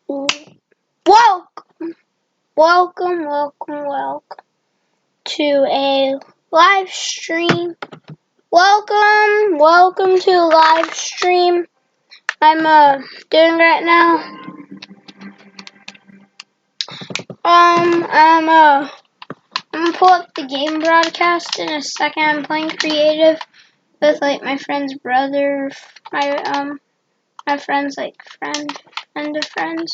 Welcome to a live stream. Welcome to a live stream. I'm doing right now. I'm gonna pull up the game broadcast in a second. I'm playing creative with like my friend's brother, my friend's like friend of friends.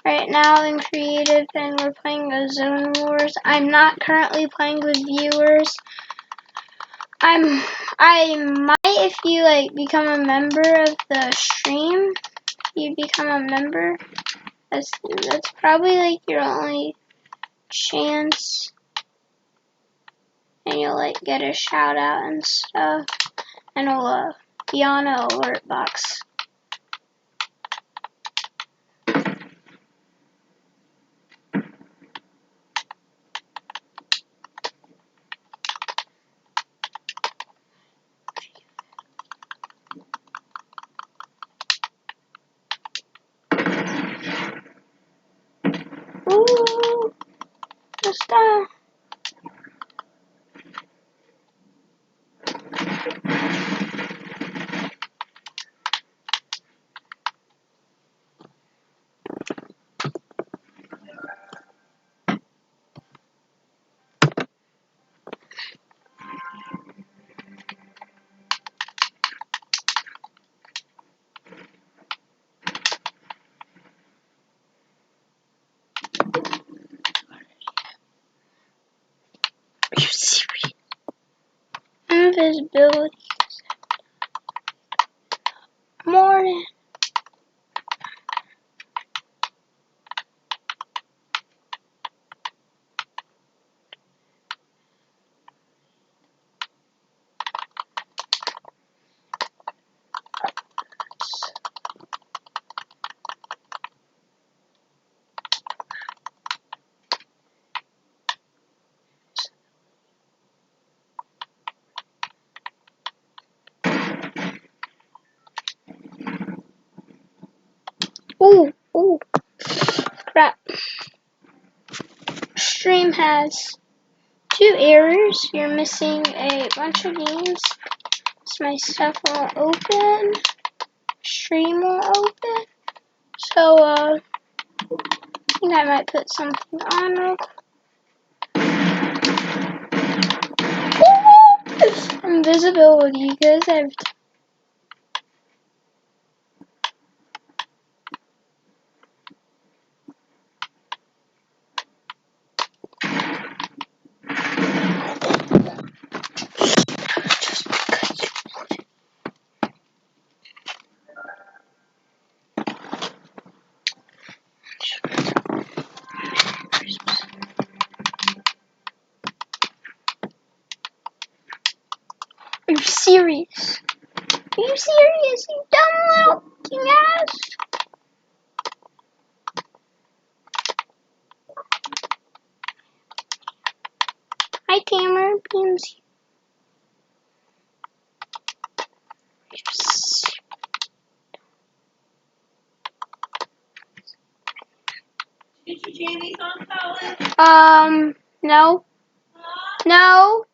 Right now in creative, and we're playing a Zone Wars. I'm not currently playing with viewers. I might, if you like become a member of the stream, you become a member. That's probably like your only chance, and you'll like get a shout out and stuff, and it'll be on an alert box. Ooh, what's that? Are you serious? Invisibility. Morning. Ooh, crap. Stream has 2 errors. You're missing a bunch of games. So my stuff won't open. Stream won't open. So, I think I might put something on real quick. Invisibility, because I've Are you serious? Are you serious, you dumb little king ass? Hi, Tamer. Beans. Did you change these on Colin? No. No.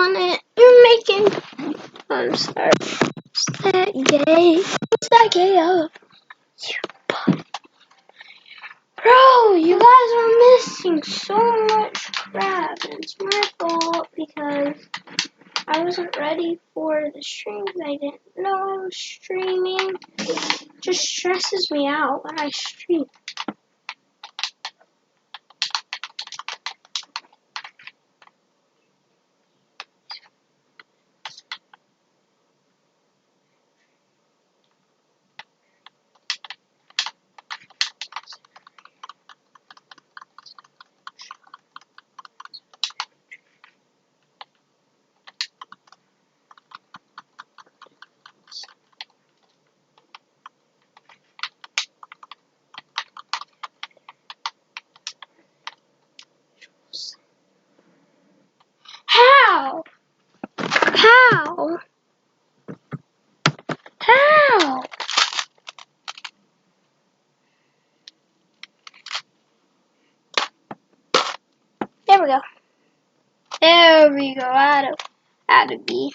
on it. You're making. I'm sorry. What's that gay? What's that gay of? Bro, you guys are missing so much crap. And it's my fault because I wasn't ready for the streams. I didn't know I was streaming. It just stresses me out when I stream. How? How? How? There we go. There we go. Out of B.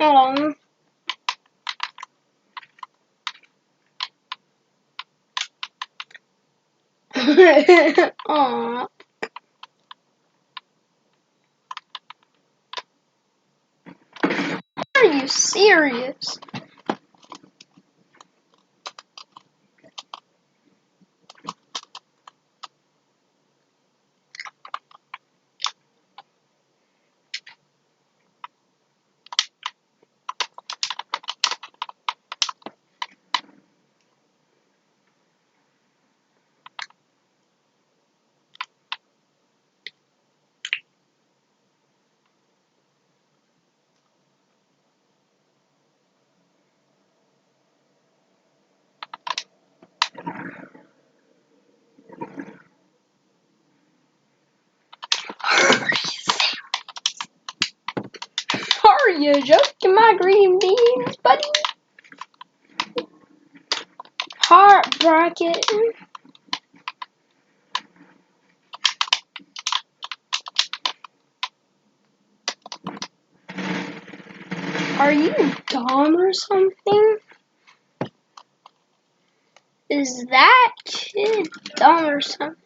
Um. Aw. Are you serious? Are you joking, my green beans, buddy? Heart bracket. Are you dumb or something? Is that kid dumb or something?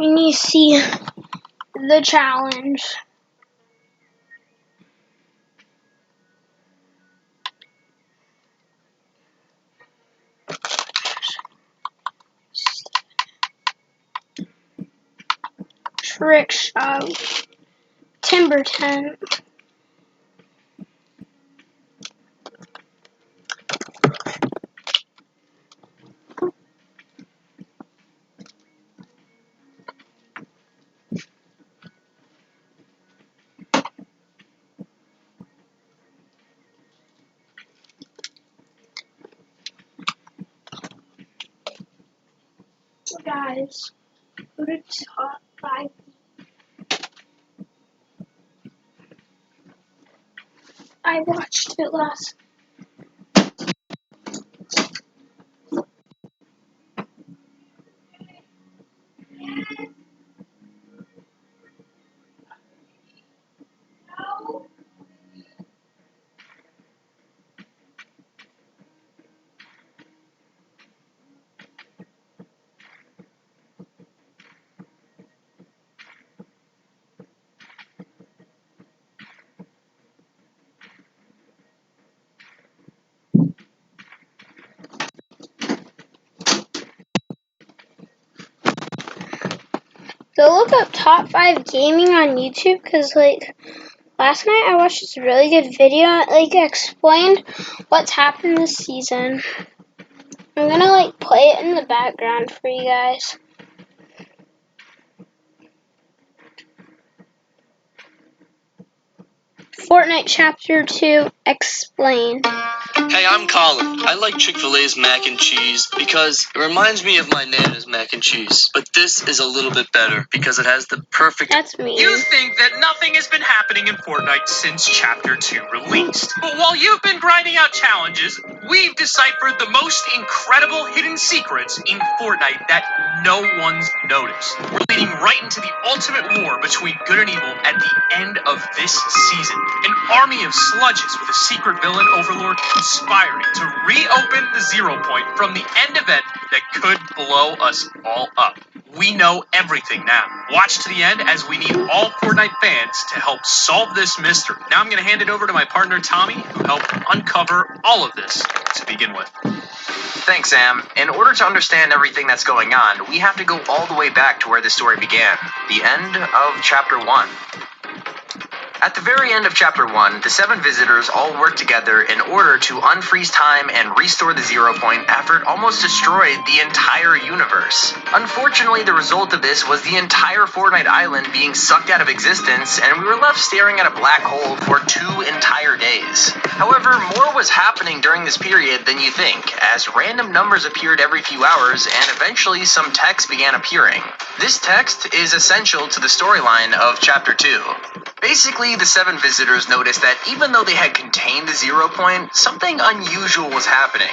You need to see the challenge. Trick shot. Timber tent. Guys, go to top 5. I watched it last. Go look up top 5 gaming on YouTube, because like last night I watched this really good video. It explained what's happened this season. I'm gonna play it in the background for you guys. Fortnite Chapter 2 Explained. Hey, I'm Colin. I like Chick-fil-A's mac and cheese because it reminds me of my Nana's mac and cheese. But this is a little bit better because it has the perfect... That's me. You think that nothing has been happening in Fortnite since Chapter 2 released. But while you've been grinding out challenges, we've deciphered the most incredible hidden secrets in Fortnite that no one's noticed. We're leading right into the ultimate war between good and evil at the end of this season. An army of sludges with a secret villain overlord conspiring to reopen the Zero Point from the end event that could blow us all up. We know everything now. Watch to the end as we need all Fortnite fans to help solve this mystery. Now I'm going to hand it over to my partner Tommy, who helped uncover all of this to begin with. Thanks, Sam. In order to understand everything that's going on, we have to go all the way back to where the story began, the end of Chapter 1. At the very end of Chapter 1, the 7 visitors all worked together in order to unfreeze time and restore the Zero Point after it almost destroyed the entire universe. Unfortunately, the result of this was the entire Fortnite island being sucked out of existence, and we were left staring at a black hole for 2 entire days. However, more was happening during this period than you think, as random numbers appeared every few hours, and eventually some text began appearing. This text is essential to the storyline of Chapter 2. Basically, the 7 visitors noticed that even though they had contained the Zero Point, something unusual was happening.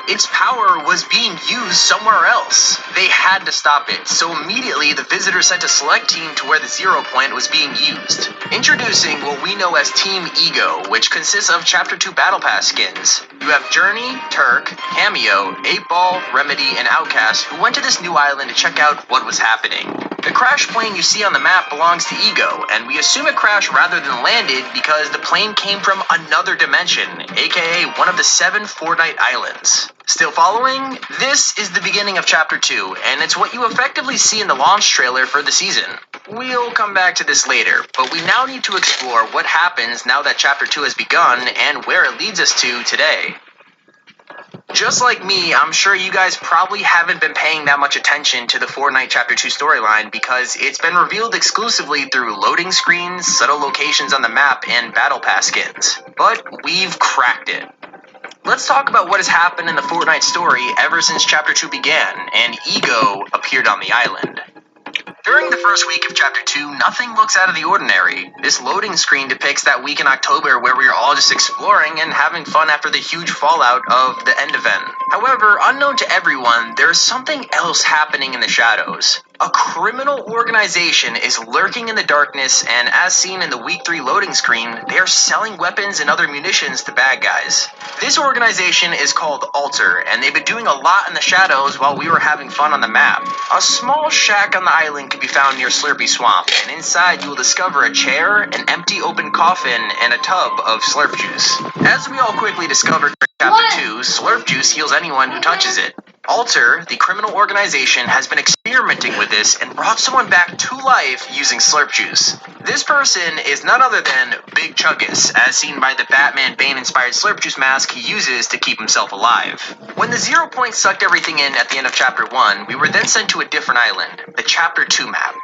Its power was being used somewhere else. They had to stop it, so immediately the visitors sent a select team to where the Zero Point was being used. Introducing what we know as Team Ego, which consists of Chapter 2 Battle Pass skins. You have Journey, Turk, Cameo, 8-Ball, Remedy, and Outcast who went to this new island to check out what was happening. The crash plane you see on the map belongs to Ego, and we assume it crashed rather than landed because the plane came from another dimension, aka one of the 7 Fortnite islands. Still following? This is the beginning of Chapter 2, and it's what you effectively see in the launch trailer for the season. We'll come back to this later, but we now need to explore what happens now that Chapter 2 has begun and where it leads us to today. Just like me, I'm sure you guys probably haven't been paying that much attention to the Fortnite Chapter 2 storyline because it's been revealed exclusively through loading screens, subtle locations on the map, and Battle Pass skins. But we've cracked it. Let's talk about what has happened in the Fortnite story ever since Chapter 2 began, and Ego appeared on the island. During the first week of Chapter 2, nothing looks out of the ordinary. This loading screen depicts that week in October where we are all just exploring and having fun after the huge fallout of the end event. However, unknown to everyone, there is something else happening in the shadows. A criminal organization is lurking in the darkness, and as seen in the Week 3 loading screen, they are selling weapons and other munitions to bad guys. This organization is called Alter, and they've been doing a lot in the shadows while we were having fun on the map. A small shack on the island can be found near Slurpy Swamp, and inside you will discover a chair, an empty open coffin, and a tub of slurp juice. As we all quickly discovered in Chapter 2, slurp juice heals anyone who touches it. Alter, the criminal organization, has been experimenting with this and brought someone back to life using slurp juice. This person is none other than Big Chuggus, as seen by the Batman Bane-inspired slurp juice mask he uses to keep himself alive. When the 0 point sucked everything in at the end of Chapter 1, we were then sent to a different island, the Chapter 2 map.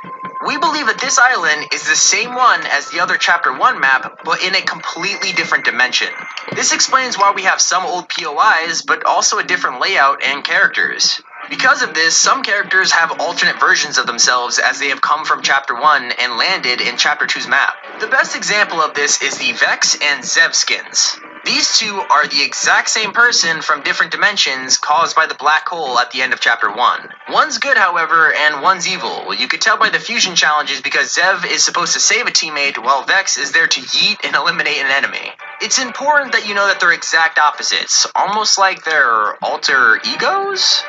We believe that this island is the same one as the other Chapter 1 map, but in a completely different dimension. This explains why we have some old POIs, but also a different layout and characters. Because of this, some characters have alternate versions of themselves as they have come from Chapter 1 and landed in Chapter 2's map. The best example of this is the Vex and Zev skins. These two are the exact same person from different dimensions caused by the black hole at the end of Chapter 1. One's good, however, and one's evil. You could tell by the fusion challenges because Zev is supposed to save a teammate while Vex is there to yeet and eliminate an enemy. It's important that you know that they're exact opposites, almost like they're alter egos?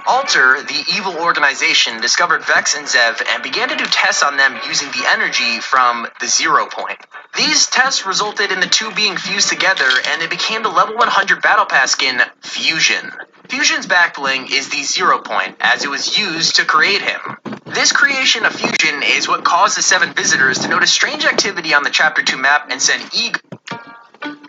Alter, the evil organization, discovered Vex and Zev and began to do tests on them using the energy from the 0 point. These tests resulted in the two being fused together, and it became the level 100 Battle Pass skin, Fusion. Fusion's back bling is the 0 point, as it was used to create him. This creation of Fusion is what caused the 7 visitors to notice strange activity on the Chapter 2 map and send ego.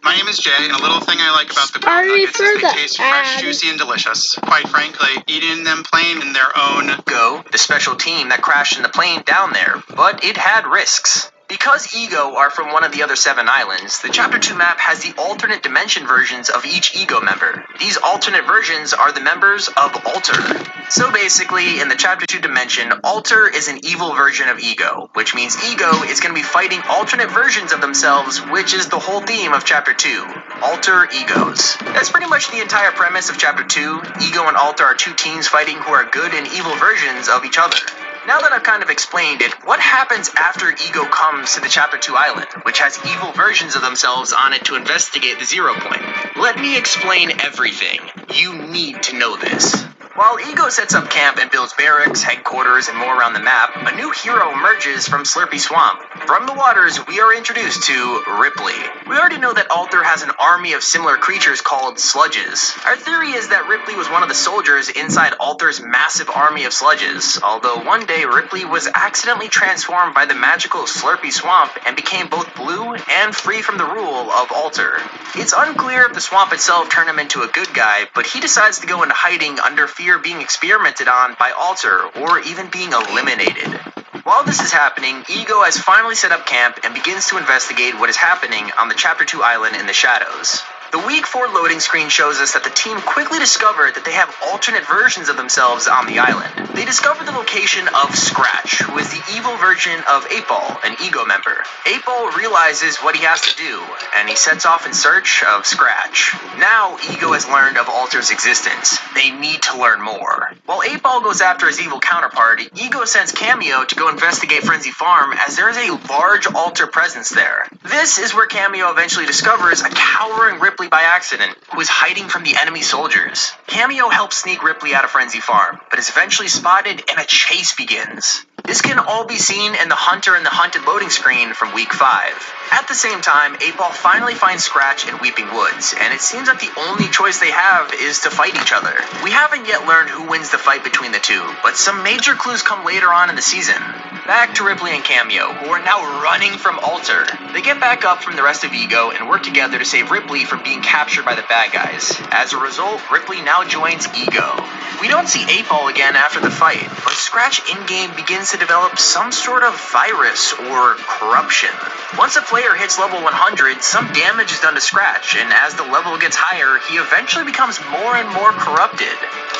My name is Jay, and a little thing I like about the Bone Nuggets is they taste fresh, juicy, and delicious. Quite frankly, eating them plain in their own Ego, the special team that crashed in the plane down there, but it had risks. Because Ego are from one of the other 7 islands, the Chapter 2 map has the alternate dimension versions of each Ego member. These alternate versions are the members of Alter. So basically, in the Chapter 2 dimension, Alter is an evil version of Ego, which means Ego is going to be fighting alternate versions of themselves, which is the whole theme of Chapter 2. Alter Egos. That's pretty much the entire premise of Chapter 2. Ego and Alter are 2 teams fighting who are good and evil versions of each other. Now that I've kind of explained it, what happens after Ego comes to the Chapter 2 island, which has evil versions of themselves on it to investigate the 0 point? Let me explain everything. You need to know this. While Ego sets up camp and builds barracks, headquarters, and more around the map, a new hero emerges from Slurpy Swamp. From the waters, we are introduced to Ripley. We already know that Alter has an army of similar creatures called sludges. Our theory is that Ripley was one of the soldiers inside Alter's massive army of sludges, although one day Ripley was accidentally transformed by the magical Slurpy Swamp and became both blue and free from the rule of Alter. It's unclear if the swamp itself turned him into a good guy, but he decides to go into hiding under fear of being experimented on by Alter, or even being eliminated. While this is happening, Ego has finally set up camp and begins to investigate what is happening on the Chapter 2 island in the shadows. The Week 4 loading screen shows us that the team quickly discovered that they have alternate versions of themselves on the island. They discovered the location of Scratch, who is the evil version of 8-Ball, an Ego member. 8-Ball realizes what he has to do, and he sets off in search of Scratch. Now, Ego has learned of Alter's existence. They need to learn more. While 8-Ball goes after his evil counterpart, Ego sends Cameo to go investigate Frenzy Farm, as there is a large Alter presence there. This is where Cameo eventually discovers a cowering Ripley by accident, who is hiding from the enemy soldiers. Cameo helps sneak Ripley out of Frenzy Farm, but is eventually spotted and a chase begins. This can all be seen in the Hunter and the Hunted loading screen from Week 5. At the same time, 8-Ball finally finds Scratch in Weeping Woods, and it seems that the only choice they have is to fight each other. We haven't yet learned who wins the fight between the two, but some major clues come later on in the season. Back to Ripley and Cameo, who are now running from Alter. They get back up from the rest of Ego and work together to save Ripley from being captured by the bad guys. As a result, Ripley now joins Ego. We don't see 8-Ball again after the fight, but Scratch in-game begins to develop some sort of virus or corruption. Once a player hits level 100, some damage is done to Scratch, and as the level gets higher, he eventually becomes more and more corrupted.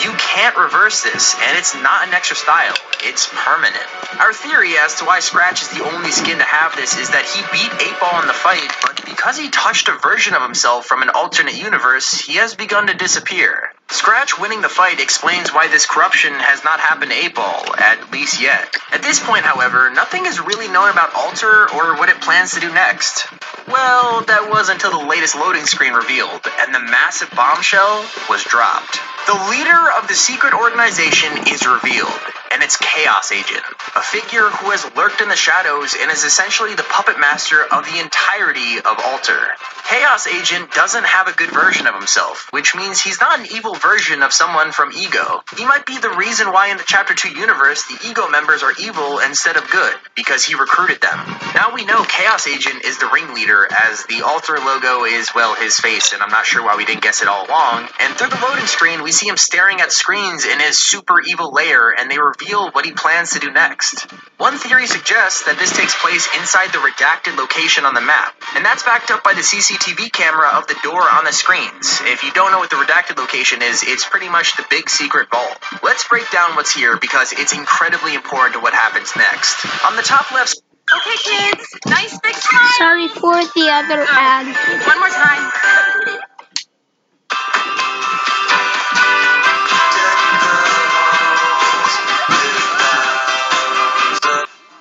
You can't reverse this, and it's not an extra style, it's permanent. Our theory as to why Scratch is the only skin to have this is that he beat 8-Ball in the fight, but because he touched a version of himself from an alternate universe, he has begun to disappear. Scratch winning the fight explains why this corruption has not happened to 8-Ball, at least yet. At this point, however, nothing is really known about Alter or what it plans to do next. Well, that was until the latest loading screen revealed, and the massive bombshell was dropped. The leader of the secret organization is revealed, and it's Chaos Agent, a figure who has lurked in the shadows and is essentially the puppet master of the entirety of Alter. Chaos Agent doesn't have a good version of himself, which means he's not an evil version of someone from Ego. He might be the reason why in the Chapter 2 universe the Ego members are evil instead of good, because he recruited them. Now we know Chaos Agent is the ringleader, as the Alter logo is, well, his face, and I'm not sure why we didn't guess it all along. And through the loading screen, we see him staring at screens in his super evil lair, and they reveal what he plans to do next. One theory suggests that this takes place inside the redacted location on the map, and that's backed up by the CCTV camera of the door on the screens. If you don't know what the redacted location is, it's pretty much the big secret vault. Let's break down what's here because it's incredibly important to what happens next. On the top left... Okay, kids. Nice big smile. Sorry for the other ad. One more time.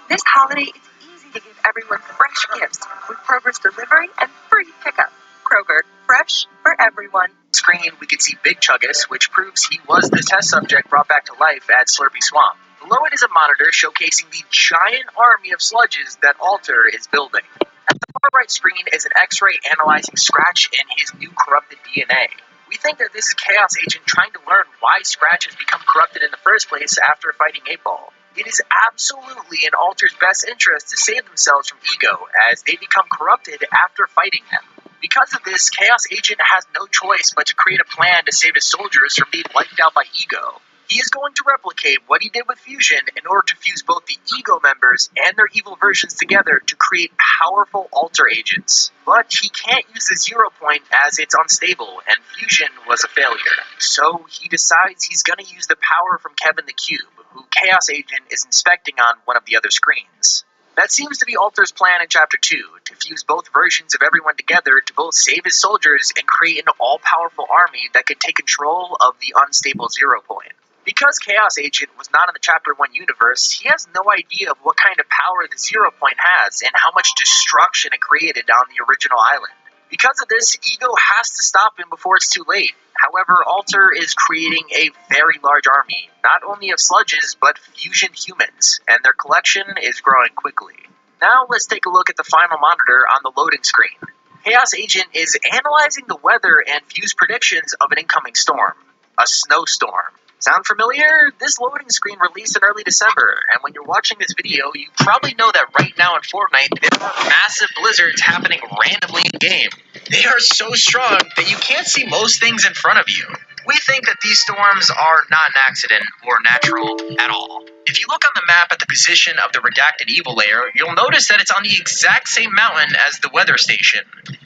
This holiday, it's easy to give everyone fresh gifts with Kroger's delivery and free pickup. Kroger, fresh for everyone. Screen, we could see Big Chuggus, which proves he was the test subject brought back to life at Slurpy Swamp. Below it is a monitor showcasing the giant army of sludges that Alter is building. At the far right screen is an X-ray analyzing Scratch and his new corrupted DNA. We think that this is Chaos Agent trying to learn why Scratch has become corrupted in the first place after fighting 8-Ball. It is absolutely in Alter's best interest to save themselves from Ego, as they become corrupted after fighting him. Because of this, Chaos Agent has no choice but to create a plan to save his soldiers from being wiped out by Ego. He is going to replicate what he did with Fusion in order to fuse both the Ego members and their evil versions together to create powerful Alter agents. But he can't use the 0 point as it's unstable, and Fusion was a failure. So he decides he's going to use the power from Kevin the Cube, who Chaos Agent is inspecting on one of the other screens. That seems to be Alter's plan in Chapter 2, to fuse both versions of everyone together to both save his soldiers and create an all-powerful army that could take control of the unstable 0 point. Because Chaos Agent was not in the Chapter 1 universe, he has no idea of what kind of power the 0 point has and how much destruction it created on the original island. Because of this, Ego has to stop him before it's too late. However, Alter is creating a very large army, not only of sludges, but fusion humans, and their collection is growing quickly. Now let's take a look at the final monitor on the loading screen. Chaos Agent is analyzing the weather and fuse predictions of an incoming storm, a snowstorm. Sound familiar? This loading screen released in early December, and when you're watching this video, you probably know that right now in Fortnite, there are massive blizzards happening randomly in-game. They are so strong that you can't see most things in front of you. We think that these storms are not an accident or natural at all. If you look on the map at the position of the redacted evil layer, you'll notice that it's on the exact same mountain as the weather station.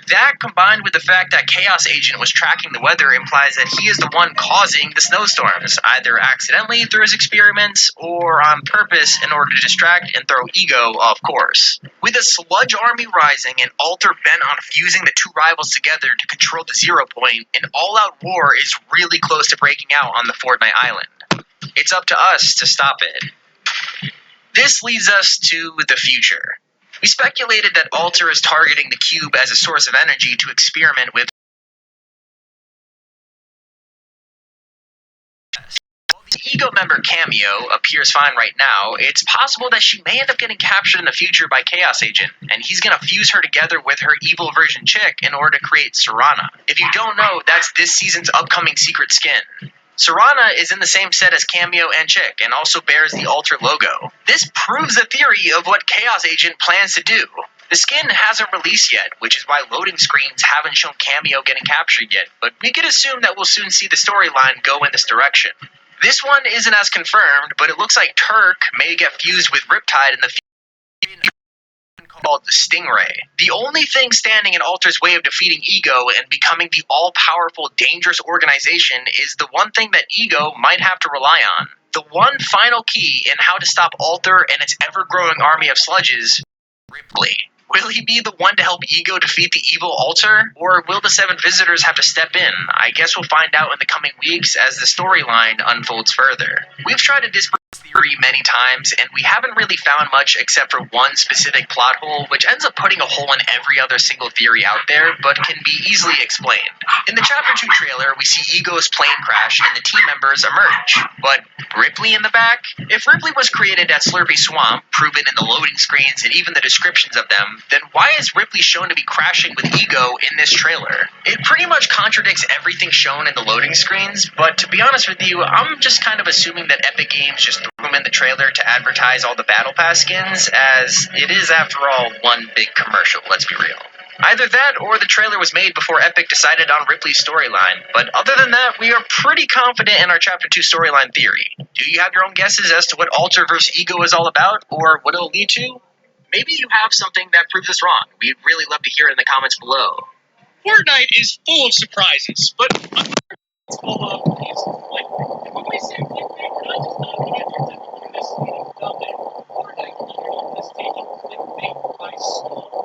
That, combined with the fact that Chaos Agent was tracking the weather, implies that he is the one causing the snowstorms, either accidentally through his experiments or on purpose in order to distract and throw Ego off course. With a sludge army rising and Alter bent on fusing the two rivals together to control the 0 point, an all-out war is really close to breaking out on the Fortnite island. It's up to us to stop it. This leads us to the future. We speculated that Alter is targeting the cube as a source of energy to experiment with. While the Ego member Cameo appears fine right now, it's possible that she may end up getting captured in the future by Chaos Agent, and he's gonna fuse her together with her evil version Chick in order to create Serana. If you don't know, that's this season's upcoming secret skin. Serana is in the same set as Cameo and Chick, and also bears the Alter logo. This proves the theory of what Chaos Agent plans to do. The skin hasn't released yet, which is why loading screens haven't shown Cameo getting captured yet, but we could assume that we'll soon see the storyline go in this direction. This one isn't as confirmed, but it looks like Turk may get fused with Riptide in the future, called the Stingray. The only thing standing in Alter's way of defeating Ego and becoming the all-powerful, dangerous organization is the one thing that Ego might have to rely on. The one final key in how to stop Alter and its ever-growing army of sludges, Ripley. Will he be the one to help Ego defeat the evil altar? Or will the 7 visitors have to step in? I guess we'll find out in the coming weeks as the storyline unfolds further. We've tried to disprove this theory many times, and we haven't really found much except for one specific plot hole, which ends up putting a hole in every other single theory out there, but can be easily explained. In the Chapter 2 trailer, we see Ego's plane crash and the team members emerge. But Ripley in the back? If Ripley was created at Slurpy Swamp, proven in the loading screens and even the descriptions of them, then why is Ripley shown to be crashing with Ego in this trailer? It pretty much contradicts everything shown in the loading screens, but to be honest with you, I'm just kind of assuming that Epic Games just threw them in the trailer to advertise all the Battle Pass skins, as it is after all one big commercial, let's be real. Either that or the trailer was made before Epic decided on Ripley's storyline, but other than that, we are pretty confident in our Chapter 2 storyline theory. Do you have your own guesses as to what Alter vs. Ego is all about, or what it'll lead to? Maybe you have something that proves us wrong. We'd really love to hear it in the comments below. Fortnite is full of surprises, but it's full of these, like, when we say clickbait, we're not just talking about your typical misleading thumbnail. Fortnite community is taking clickbait by storm.